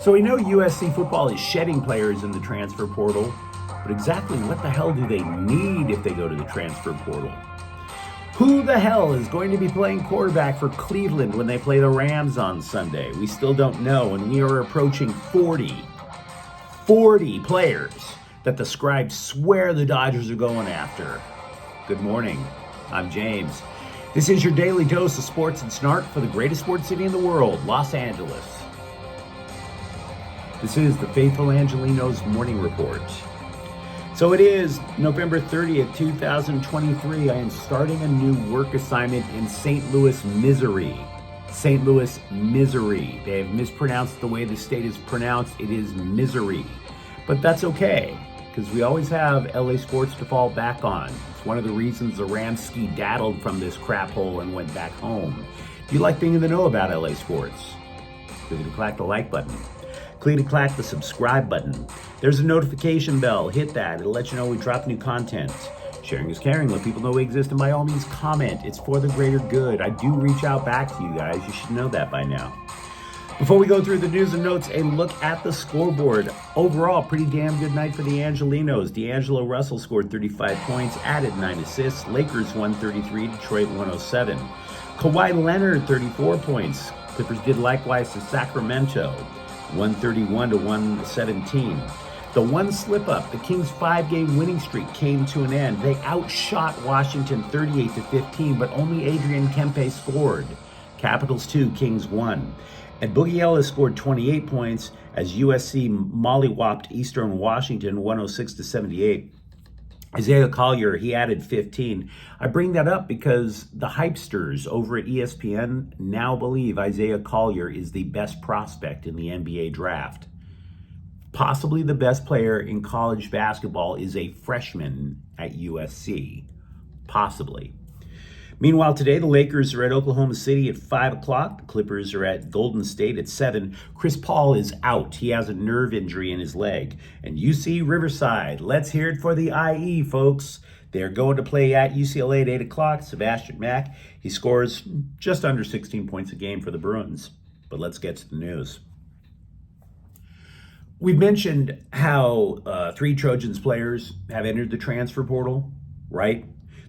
So we know USC football is shedding players in the transfer portal, but exactly what the hell do they need if they go to the transfer portal? Who the hell is going to be playing quarterback for Cleveland when they play the Rams on Sunday? We still don't know, and we are approaching 40 players that the scribes swear the Dodgers are going after. Good morning, I'm James. This is your daily dose of sports and snark for the greatest sports city in the world, Los Angeles. This is the faithful Angelenos morning report. So it is November 30th, 2023. I am starting a new work assignment in St. Louis, Missouri. St. Louis, Missouri. They have mispronounced the way the state is pronounced. It is Missouri. But that's okay, because we always have LA sports to fall back on. It's one of the reasons the Rams ski-daddled from this crap hole and went back home. If you like being in the know about LA sports, click the like button. Click the subscribe button. There's a notification bell. Hit that. It'll let you know we drop new content. Sharing is caring. Let people know we exist, and by all means, comment. It's for the greater good. I do reach out back to you guys. You should know that by now. Before we go through the news and notes, a look at the scoreboard. Overall, pretty damn good night for the Angelenos. D'Angelo Russell scored 35 points, added 9 assists. Lakers 133, Detroit 107. Kawhi Leonard 34 points. Clippers did likewise to Sacramento. 131 to 117. The one slip up, the Kings' 5-game winning streak came to an end. They outshot Washington 38 to 15, but only Adrian Kempe scored. Capitals 2, Kings 1. And Boogie Ellis scored 28 points as USC mollywopped Eastern Washington 106 to 78. Isaiah Collier, he added 15. I bring that up because the hypesters over at ESPN now believe Isaiah Collier is the best prospect in the NBA draft. Possibly the best player in college basketball is a freshman at USC. Possibly. Meanwhile, today the Lakers are at Oklahoma City at 5 o'clock. The Clippers are at Golden State at 7. Chris Paul is out. He has a nerve injury in his leg. And UC Riverside, let's hear it for the IE, folks. They're going to play at UCLA at 8 o'clock. Sebastian Mack, he scores just under 16 points a game for the Bruins. But let's get to the news. We've mentioned how 3 Trojans players have entered the transfer portal, right?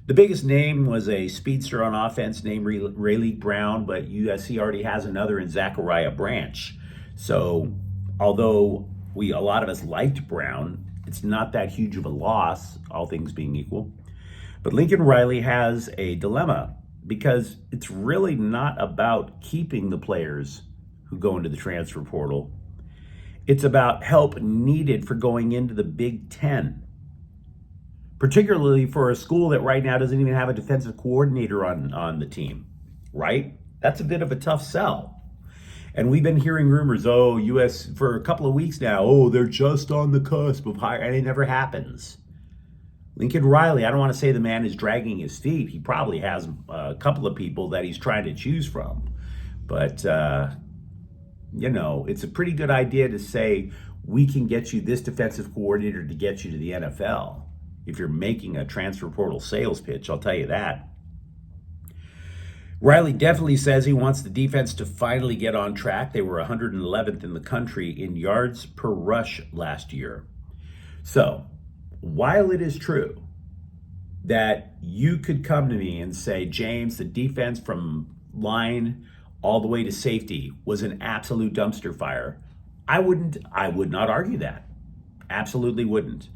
The biggest name was a speedster on offense named Rayleigh Brown, but USC already has another in Zachariah Branch. So although a lot of us liked Brown, it's not that huge of a loss, all things being equal. But Lincoln Riley has a dilemma because it's really not about keeping the players who go into the transfer portal. It's about help needed for going into the Big Ten. Particularly for a school that right now doesn't even have a defensive coordinator on the team, right? That's a bit of a tough sell. And we've been hearing rumors, US for a couple of weeks now, they're just on the cusp of hire, and it never happens. Lincoln Riley, I don't want to say the man is dragging his feet. He probably has a couple of people that he's trying to choose from. But, it's a pretty good idea to say, we can get you this defensive coordinator to get you to the NFL. If you're making a transfer portal sales pitch, I'll tell you that. Riley definitely says he wants the defense to finally get on track. They were 111th in the country in yards per rush last year. So, while it is true that you could come to me and say, James, the defense from line all the way to safety was an absolute dumpster fire, I would not argue that. Absolutely wouldn't.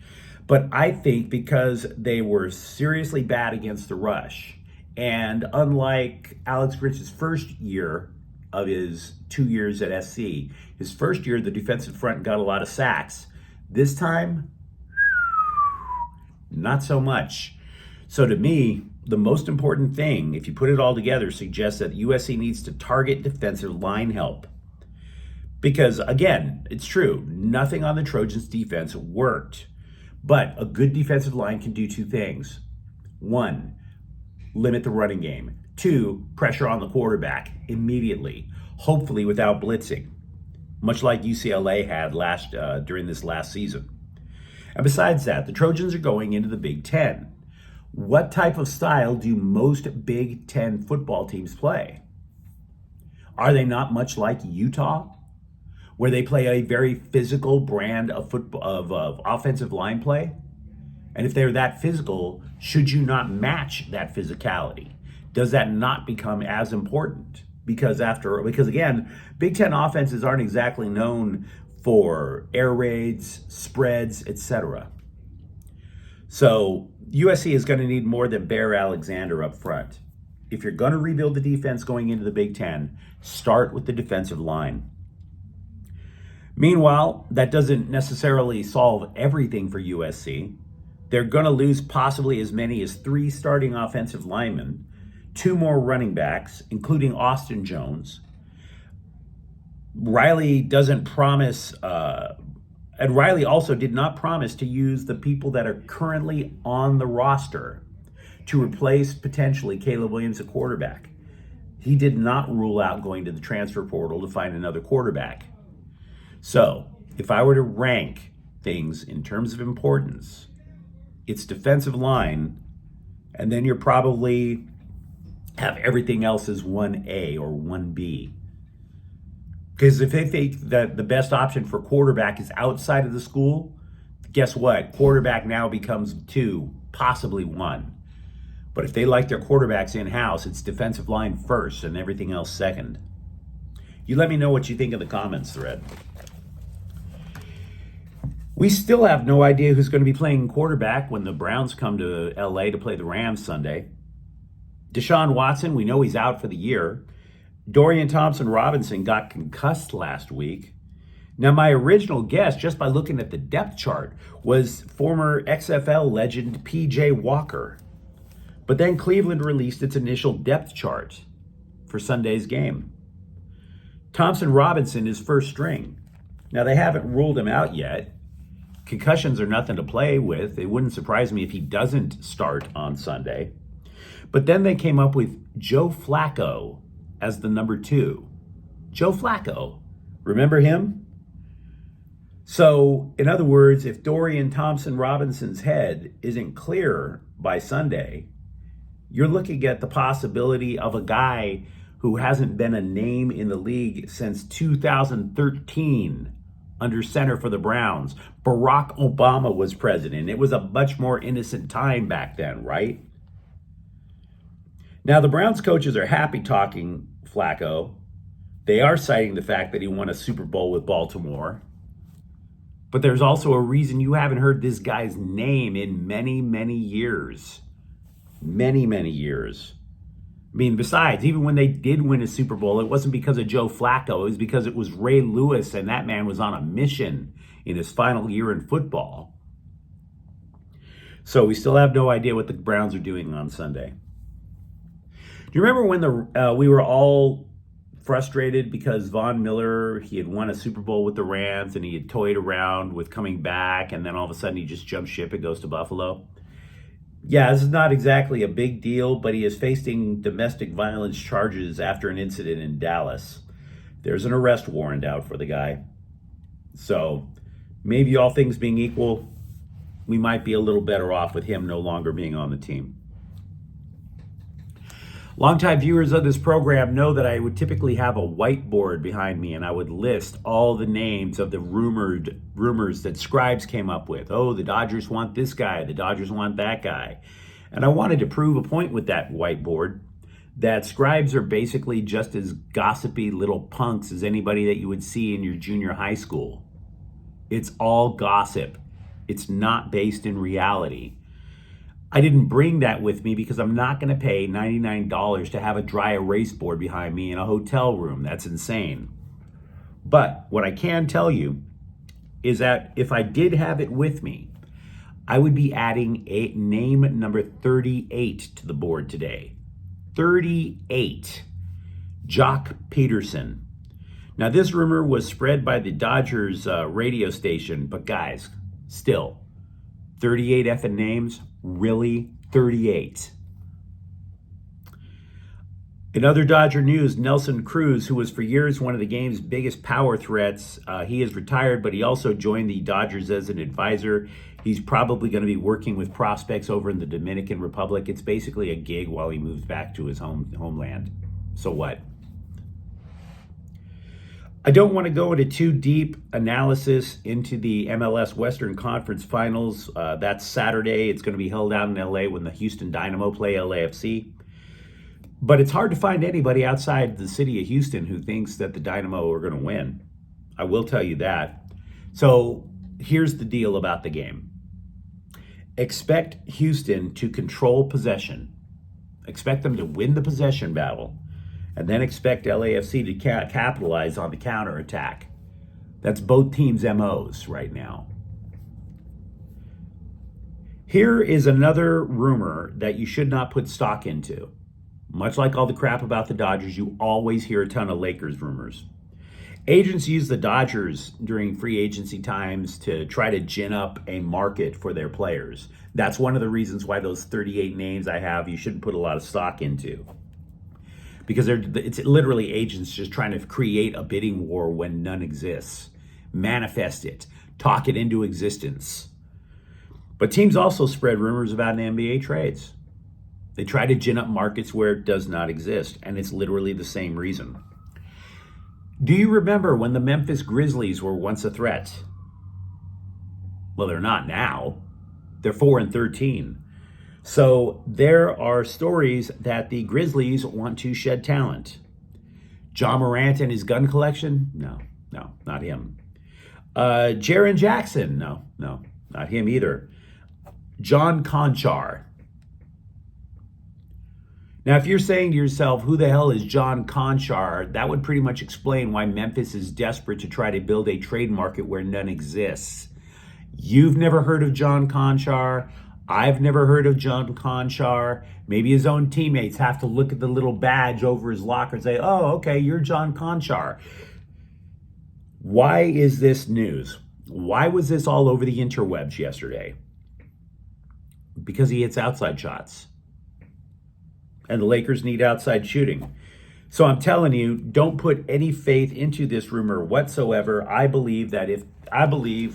But I think because they were seriously bad against the rush, and unlike Alex Grinch's first year of his 2 years at SC, his first year the defensive front got a lot of sacks. This time, not so much. So to me, the most important thing, if you put it all together, suggests that USC needs to target defensive line help. Because again, it's true, nothing on the Trojans defense worked. But a good defensive line can do 2 things. 1, limit the running game. 2, pressure on the quarterback immediately, hopefully without blitzing, much like UCLA had during this last season. And besides that, the Trojans are going into the Big Ten. What type of style do most Big Ten football teams play? Are they not much like Utah? where they play a very physical brand of football of offensive line play? And if they're that physical, should you not match that physicality? Does that not become as important? Because again, Big Ten offenses aren't exactly known for air raids, spreads, etc. So USC is going to need more than Bear Alexander up front. If you're going to rebuild the defense going into the Big Ten, start with the defensive line. Meanwhile, that doesn't necessarily solve everything for USC. They're going to lose possibly as many as 3 starting offensive linemen, 2 more running backs, including Austin Jones. Riley doesn't promise, and Riley also did not promise to use the people that are currently on the roster to replace potentially Caleb Williams at quarterback. He did not rule out going to the transfer portal to find another quarterback. So, if I were to rank things in terms of importance, it's defensive line, and then you're probably have everything else as 1A or 1B. Because if they think that the best option for quarterback is outside of the school, guess what? Quarterback now becomes 2, possibly 1. But if they like their quarterbacks in-house, it's defensive line first and everything else second. You let me know what you think in the comments thread. We still have no idea who's going to be playing quarterback when the Browns come to LA to play the Rams Sunday. Deshaun Watson, we know he's out for the year. Dorian Thompson-Robinson got concussed last week. Now, my original guess, just by looking at the depth chart, was former XFL legend P.J. Walker. But then Cleveland released its initial depth chart for Sunday's game. Thompson-Robinson is first string. Now, they haven't ruled him out yet. Concussions are nothing to play with. It wouldn't surprise me if he doesn't start on Sunday. But then they came up with Joe Flacco as the number 2. Joe Flacco. Remember him? So, in other words, if Dorian Thompson-Robinson's head isn't clear by Sunday, you're looking at the possibility of a guy who hasn't been a name in the league since 2013 under center for the Browns. Barack Obama was president. It was a much more innocent time back then, right? Now, the Browns coaches are happy talking Flacco. They are citing the fact that he won a Super Bowl with Baltimore. But there's also a reason you haven't heard this guy's name in many, many years. Many, many years. I mean, besides, even when they did win a Super Bowl, it wasn't because of Joe Flacco. It was because it was Ray Lewis, and that man was on a mission in his final year in football. So we still have no idea what the Browns are doing on Sunday. Do you remember when we were all frustrated because Von Miller, he had won a Super Bowl with the Rams, and he had toyed around with coming back, and then all of a sudden he just jumps ship and goes to Buffalo? Yeah, this is not exactly a big deal, but he is facing domestic violence charges after an incident in Dallas. There's an arrest warrant out for the guy. So maybe all things being equal, we might be a little better off with him no longer being on the team. Longtime viewers of this program know that I would typically have a whiteboard behind me, and I would list all the names of the rumors that scribes came up with. Oh, the Dodgers want this guy, the Dodgers want that guy. And I wanted to prove a point with that whiteboard, that scribes are basically just as gossipy little punks as anybody that you would see in your junior high school. It's all gossip. It's not based in reality. I didn't bring that with me because I'm not going to pay $99 to have a dry erase board behind me in a hotel room. That's insane. But what I can tell you is that if I did have it with me, I would be adding a name number 38 to the board today. 38. Jock Peterson. Now, this rumor was spread by the Dodgers radio station, but guys, still, 38 effing names? Really? 38. In other Dodger news, Nelson Cruz, who was for years one of the game's biggest power threats, he is retired, but he also joined the Dodgers as an advisor. He's probably going to be working with prospects over in the Dominican Republic. It's basically a gig while he moves back to his homeland. So what? I don't want to go into too deep analysis into the MLS Western Conference Finals. That's Saturday. It's going to be held out in LA when the Houston Dynamo play LAFC. But it's hard to find anybody outside the city of Houston who thinks that the Dynamo are going to win. I will tell you that. So here's the deal about the game. Expect Houston to control possession. Expect them to win the possession battle. And then expect LAFC to capitalize on the counterattack. That's both teams' MOs right now. Here is another rumor that you should not put stock into. Much like all the crap about the Dodgers, you always hear a ton of Lakers rumors. Agents use the Dodgers during free agency times to try to gin up a market for their players. That's one of the reasons why those 38 names I have, you shouldn't put a lot of stock into. Because it's literally agents just trying to create a bidding war when none exists. Manifest it. Talk it into existence. But teams also spread rumors about NBA trades. They try to gin up markets where it does not exist, and it's literally the same reason. Do you remember when the Memphis Grizzlies were once a threat? Well, they're not now. They're 4-13. So there are stories that the Grizzlies want to shed talent. John Morant and his gun collection? No, not him. Jaren Jackson? No, not him either. John Conchar. Now, if you're saying to yourself, who the hell is John Conchar? That would pretty much explain why Memphis is desperate to try to build a trade market where none exists. You've never heard of John Conchar. I've never heard of John Conchar. Maybe his own teammates have to look at the little badge over his locker and say, oh, okay, you're John Conchar. Why is this news? Why was this all over the interwebs yesterday? Because he hits outside shots. And the Lakers need outside shooting. So I'm telling you, don't put any faith into this rumor whatsoever. I believe,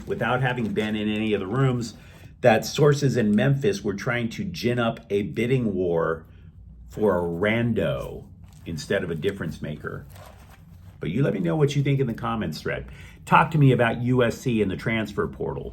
without having been in any of the rooms, that sources in Memphis were trying to gin up a bidding war for a rando instead of a difference maker. But you let me know what you think in the comments thread. Talk to me about USC and the transfer portal.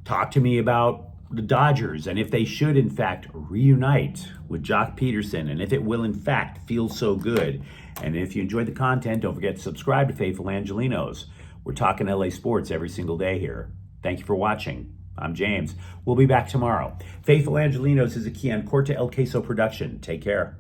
Talk to me about the Dodgers and if they should, in fact, reunite with Jock Peterson and if it will, in fact, feel so good. And if you enjoyed the content, don't forget to subscribe to Faithful Angelenos. We're talking LA sports every single day here. Thank you for watching. I'm James. We'll be back tomorrow. Faithful Angelenos is a Kian Corta El Queso production. Take care.